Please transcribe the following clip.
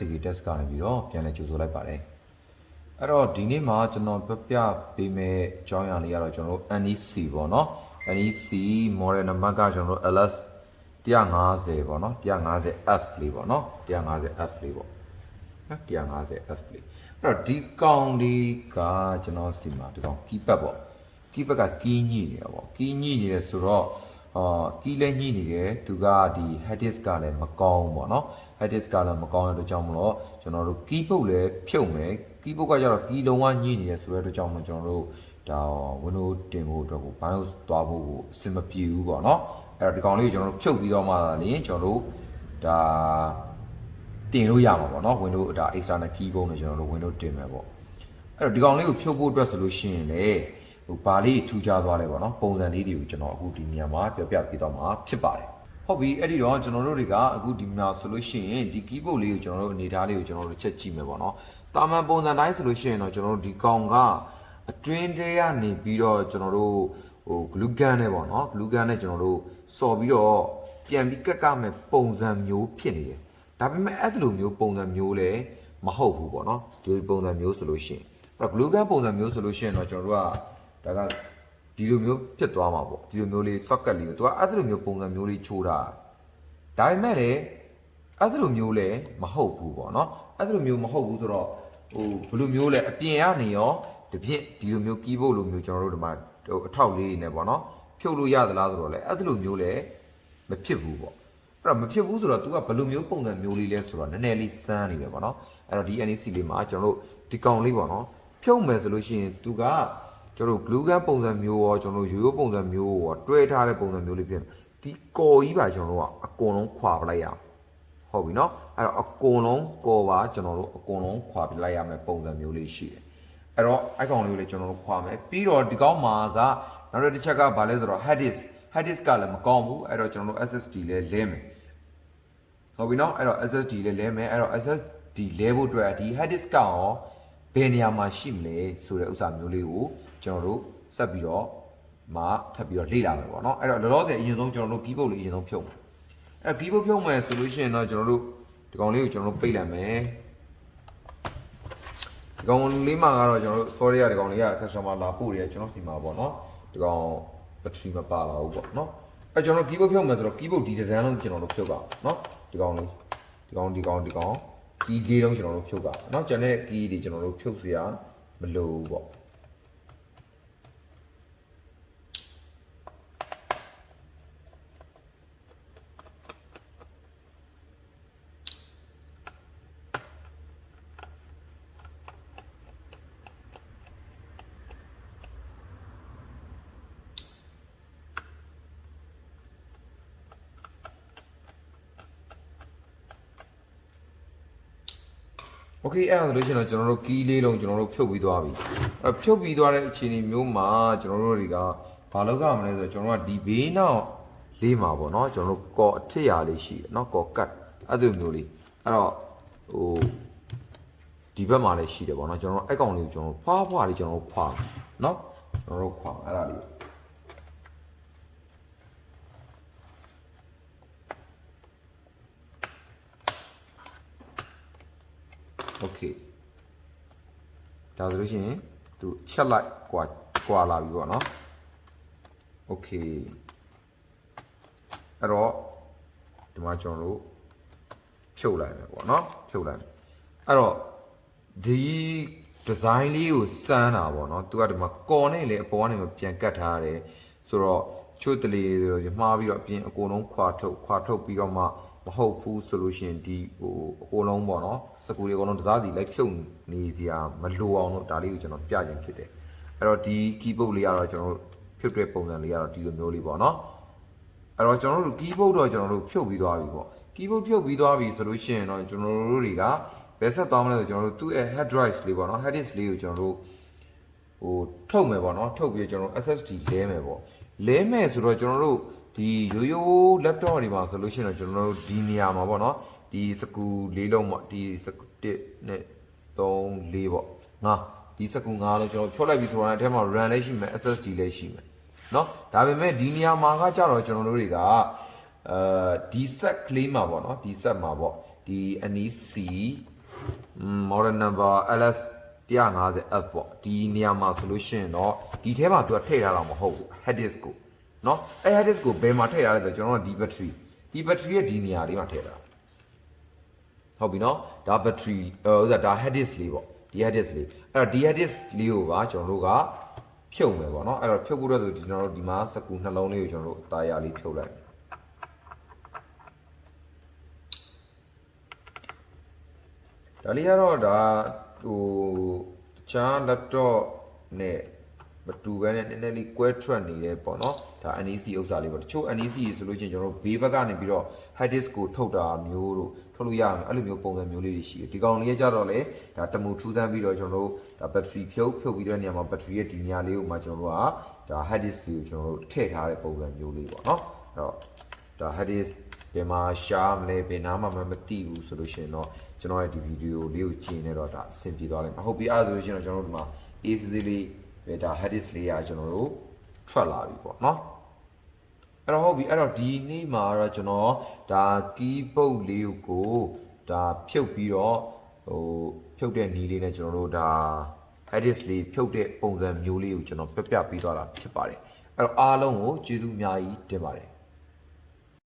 SSD test ကနေပြီးတော့ပြန်လည်ကြိုဆိုလိုက်ပါတယ်အဲ့တော့ဒီနေ့မှာကျွန်တော်ပြပေးမယ့်အကြောင်းအရာလေးကတော့ကျွန်တော်တို့ NEC ပေါ့နော် NEC model number ကကျွန်တော်တို့ LS 150ပေါ့နော်150F လေးပေါ့နော်150F လေးပေါ့နော် 150F လေးအဲ့တော့ဒီကောင်လေးကကျွန်တော်စီမှာဒီကောင် keypad ပေါ့ keypad က key ညှိနေတာပေါ့ key ညှိနေတယ်ဆိုတော့key လည်းညှိနေတယ်သူကဒီ head disk ကလည်းမကောင်းပေါ့နော် head disk ကလည်းမကောင်းတဲ့အတွက်ကြောင့်မလို့ကျွန်တော်တို့ keyboard လည်းဖြုတ်မယ် keyboard ကကျတော့ key လုံးဝညှိနေတယ်ဆိုတဲ့အတွက်ကြောင့်မလို့ကျွန်တော်တို့ဒါ Windows တင်ဖို့အတွက်ကို BIOS သွားဖို့ကိုအဆင်မပြေဘူးပေါ့နော်အဲ့တော့ဒီကောင်လေးကိုကျွန်တော်တို့ဖြုတ်ပြီးတော့မှလည်းကျွန်တော်တို့ဒါတင်လို့ရမှာပေါ့နော် Windows ဒါ external keyboard နဲ့ကျွန်တော်တို့ Windows တင်မယ်ပေါ့အဲ့တော့ဒီကောင်လေးကိုဖြုတ်ဖို့အတွက်ဆိုလို့ရှိရင်လေဟိုဘာလေးထူခြားသွားလဲပေါ့နော်ပုံစံလေးတွေကိုကျွန်တော်အခုဒီနေရာမှာပြောပြပေးသွားမှာဖြစ်ပါတယ်ဟုတ်ပြီအဲ့ဒီတော့ကျွန်တော်တို့တွေကအခုဒီမှာဆိုလို့ရှိရင်ဒီ keyboard လေးကိုကျွန်တော်တို့အနေထားလေးကိုကျွန်တော်တို့ချက်ကြည့်မယ်ပေါ့နော်တာမန်ပုံစံတိုင်းဆိုလို့ရှိရင်တော့ကျွန်တော်တို့ဒီကောင်ကအတွင်းထဲကနေပြီးတော့ကျွန်တော်တို့ဟို glue gun နဲ့ပေါ့နော် glue gun နဲ့ကျွန်တော်တို့စော်ပြီးတော့ပြန်ပြီးကက်ကမဲ့ပုံစံမျိုးဖြစ်နေတယ်ဒါပေမဲ့အဲ့လိုမျိုးပုံစံမျိုးလည်းမဟုတ်ဘူးပေါ့နော်ဒီပုံစံမျိုးဆိုလို့ရှိရင်အဲ့တော့ glue gun ပုံစံမျိုးဆိုလို့ရှိရင်တော့ကျွန်တော်တို့ကဒါကဒီလိုမျိုးဖြစ်သွားမှာပေါ့ဒီလိုမျိုးလေး socket လေးကိုသူကအဲ့လိုမျိုးပုံစံမျိုးလေးချိုးတာဒါပေမဲ့လည်းအဲ့လိုမျိုးလည်းမဟုတ်ဘူးပေါ့နော်အဲ့လိုမျိုးမဟုတ်ဘူးဆိုတော့ဟိုဘယ်လိုမျိုးလဲအပြင်ကနေရောတပြည့်ဒီလိုမျိုး keyboard လိုမျိုးကျွန်တော်တို့ဒီမှာဟိုအထောက်လေးတွေနဲ့ပေါ့နော်ဖြုတ်လို့ရသလားဆိုတော့လေအဲ့လိုမျိုးလည်းမဖြစ်ဘူးပေါ့အဲ့တော့မဖြစ်ဘူးဆိုတော့ तू ကဘယ်လိုမျိုးပုံစံမျိုးလေးလဲဆိုတော့နည်းနည်းလေးစမ်းနေတယ်ပေါ့နော်အဲ့တော့ဒီ NEC လေးမှာကျွန်တော်တို့ဒီကောင်လေးပေါ့နော်ဖြုတ်မယ်ဆိုလို့ရှိရင် तू ကကျွန်တော်တို့ glue gun ပုံစံမျိုးရောကျွန်တော်တို့ရိုးရိုးပုံစံမျိုးရောတွဲထားတဲ့ပုံစံမျိုးလေးဖြစ်ဒီကော်ကြီးပါကျွန်တော်တို့ကအကုန်လုံးခွာပလိုက်ရအောင်ဟုတ်ပြီနော်အဲ့တော့အကုန်လုံးကော်ပါကျွန်တော်တို့အကုန်လုံးခွာပလိုက်ရမယ်ပုံစံမျိုးလေးရှိတယ်အဲ့တော့အဲ့ကောင်လေးကိုလည်းကျွန်တော်တို့ခွာမယ်ပြီးတော့ဒီကောင်မှာကနောက်တစ်ချက်ကဘာလဲဆိုတော့ head disk ကလည်းမကောင်းဘူးအဲ့တော့ကျွန်တော်တို့ SSD လည်းလဲမယ်ဟုတ်ပြီနော်အဲ့တော့ SSD လည်းလဲမယ်အဲ့တော့ SSD လဲဖို့အတွက်ဒီ head disk ကရောဘယ်နေရာမှာရှိမလဲဆိုတဲ့ဥစ္စာမျိုးလေးကိုကျွန်တော်တို့ဆက်ပြီးတော့မှထပ်ပြီးတော့လေ့လာမယ်ပေါ့နော်အဲ့တော့လောလောဆယ်အရင်ဆုံးကျွန်တော်တို့ keyboard လေးအရင်ဆုံးဖြုတ်မယ်အဲ့ keyboard ဖြုတ်မယ်ဆိုလို့ရှိရင်တော့ကျွန်တော်တို့ဒီကောင်လေးကိုကျွန်တော်တို့ပိတ်လိုက်မယ်ဒီကောင်လေးမှာကတော့ကျွန်တော်တို့ sorry ရဒီကောင်လေးက customer လာပို့တယ်ကျွန်တော်စီမှာပေါ့နော်ဒီကောင် battery မပါလာဘူးပေါ့နော်အဲ့ကျွန်တော် keyboard ဖြုတ်မယ်ဆိုတော့ keyboard ဒီတစ်ဒန်းလုံးကျွန်တော်တို့ဖြုတ်ပါနော်ဒီကောင်လေးဒီကောင် key လေးလုံးကျွန်တော်တို့ဖြုတ်ပါနော်ကျန်တဲ့ key တွေကျွန်တော်တို့ဖြုတ်စရာမလိုဘူးပေါ့โอเคအဲ့ဒါဆိုလို့ရှိရင်တော့ကျွန်တော်တို့ key လေးလုံးကျွန်တော်တို့ဖြုတ်ပြီးသွားပြီအဲ့ဖြုတ်ပြီးသွားတဲ့အခြေအနေမျိုးမှာကျွန်တော်တို့တွေကဘာလုပ်ရမလဲဆိုတော့ကျွန်တော်တို့ကဒီဘေးနောက်လေးမှာပေါ့နော်ကျွန်တော်တို့ကော်အထစ်ရာလေးရှိတယ်เนาะကော်ကတ်အဲ့လိုမျိုးလေးအဲ့တော့ဟိုဒီဘက်မှာလည်းရှိတယ်ပေါ့နော်ကျွန်တော်တို့အဲ့ကောင်လေးကိုကျွန်တော်တို့ဖွာလေးကျွန်တော်တို့ခွာเนาะကျွန်တော်တို့ခွာအဲ့ဒါလေးโอเคဒါဆိုလို့ရှိရင်သူချက်လိုက်ကွာလာပြီပေါ့နော်โอเคအဲ့တော့ဒီမှာကျွန်တော်တို့ဖြုတ်လိုက်မယ်ပေါ့နော်ဖြုတ်လိုက်မယ်အဲ့တော့ဒီ design လေးကိုစမ်းတာပေါ့နော်သူကဒီမှာကော်နဲ့လေအပေါ်ကနေပြန်ကတ်ထားရတယ်ဆိုတော့ချို့တလေဆိုတော့မှားပြီးတော့အပြင်အကုန်လုံးခွာထုတ်ပြီးတော့မှမဟုတ်ဘူးဆိုလို့ရှိရင်ဒီဟိုအကုန်လုံးပေါ့နော်စကူတွေအကုန်လုံးတစားစီလိုက်ဖြုတ်နေစရာမလိုအောင်လို့ဒါလေးကိုကျွန်တော်ပြခြင်းဖြစ်တယ်အဲ့တော့ဒီ keyboard လေးကတော့ကျွန်တော်တို့ဖြုတ်တဲ့ပုံစံလေးကတော့ဒီလိုမျိုးလေးပေါ့နော်အဲ့တော့ကျွန်တော်တို့ keyboard တော့ကျွန်တော်တို့ဖြုတ်ပြီးသွားပြီပေါ့ keyboard ဖြုတ်ပြီးသွားပြီဆိုလို့ရှိရင်တော့ကျွန်တော်တို့တွေကဘယ်ဆက်သွားမလဲဆိုကျွန်တော်တို့သူ့ရဲ့ head drive လေးပေါ့နော် head disk လေးကိုကျွန်တော်တို့ဟိုထုတ်မယ်ပေါ့နော်ထုတ်ပြီးကျွန်တော်တို့ SSD လဲမယ်ပေါ့လဲမယ်ဆိုတော့ကျွန်တော်တို့ဒီရိုးရိုး laptop တွေမှာဆိုလို့ရှိရင်တော့ကျွန်တော်တို့ဒီနေရာမှာပေါ့နော်ဒီစကူ၄လုံးပေါ့ဒီစကူ1နဲ့3 4ပေါ့5ဒီစကူ5လုံးကျွန်တော်ဖြုတ်လိုက်ပြီးဆိုတော့အဲ့ထဲမှာ RAM လည်းရှိမယ် SSD လည်းရှိမယ်เนาะဒါပေမဲ့ဒီနေရာမှာကကြတော့ကျွန်တော်တို့တွေကဒီ set ကလေးမှာပေါ့နော်ဒီ set မှာပေါ့ဒီ NEC model number LS150F ပေါ့ဒီနေရာမှာဆိုလို့ရှိရင်တော့ဒီထဲမှာသူကထည့်ထားတာမဟုတ်ဘူး head disk ကိုเนาะအဲ head disk ကိုဘယ်မှာထည့်ထားလဲဆိုတော့ကျွန်တော်တို့ဒီ battery ရဲ့ဒီနေရာလေးမှာထည့်ထားဟုတ်ပြီเนาะဒါ battery ဥစ္စာဒါ head disk လေးပေါ့ဒီ head disk လေးအဲ့တော့ဒီ head disk လေးကိုပါကျွန်တော်တို့ကဖြုတ်မယ်ပေါ့เนาะအဲ့တော့ဖြုတ်ဖို့တော့ဆိုကျွန်တော်တို့ဒီမှာစကူနှလုံးလေးကိုကျွန်တော်တို့အသားရလေးဖြုတ်လိုက်ဒါလေးကတော့ဒါဟိုတခြား laptop နဲ့မတူဘဲနဲ့နည်းနည်းလေးကွဲထွက်နေတယ်ပေါ့နော်ဒါ NEC ဥစ္စာလေးပေါ့တချို့ NEC ဆိုလို့ချင်းကျွန်တော်တို့ဘေးဘက်ကနေပြီးတော့ hard disk ကိုထုတ်တာမျိုးတို့ထုတ်လို့ရအောင်အဲ့လိုမျိုးပုံစံမျိုးလေးတွေရှိတယ်ဒီကောင်လေးကြတော့လေဒါတမူထူးဆန်းပြီးတော့ကျွန်တော်တို့ဒါ battery ဖြုတ်ပြီးတဲ့နေရာမှာ battery ရဲ့ဒီနေရာလေးကိုမှကျွန်တော်တို့ကဒါ hard disk လေးကိုကျွန်တော်တို့ထည့်ထားတဲ့ပုံစံမျိုးလေးပေါ့နော်အဲ့တော့ဒါ hard disk ဘယ်မှာရှားမလဲဘယ်နားမှမသိဘူးဆိုလို့ရှိရင်တော့ကျွန်တော်ရဲ့ဒီဗီဒီယိုလေးကိုကြည့်နေတော့ဒါအဆင်ပြေသွားလိမ့်မယ်ဟုတ်ပြီအဲ့ဒါဆိုလို့ရှိရင်တော့ကျွန်တော်တို့ဒီမှာ easily လေးဒါ hard disk လေးကကျွန်တော်တို့ထွက်လာပြီပေါ့နော်အဲ့တော့ဟုတ်ပြီအဲ့တော့ဒီနေ့မှာတော့ကျွန်တော်ဒါ keyboard လေးကိုဒါဖြုတ်ပြီးတော့ဟိုဖြုတ်တဲ့နည်းလေးနဲ့ကျွန်တော်တို့ဒါ hard disk လေးဖြုတ်တဲ့ပုံစံမျိုးလေးကိုကျွန်တော်ပြပြပေးသွားတာဖြစ်ပါတယ်အဲ့တော့အားလုံးကိုကျေးဇူးအများကြီးတင်ပါတယ်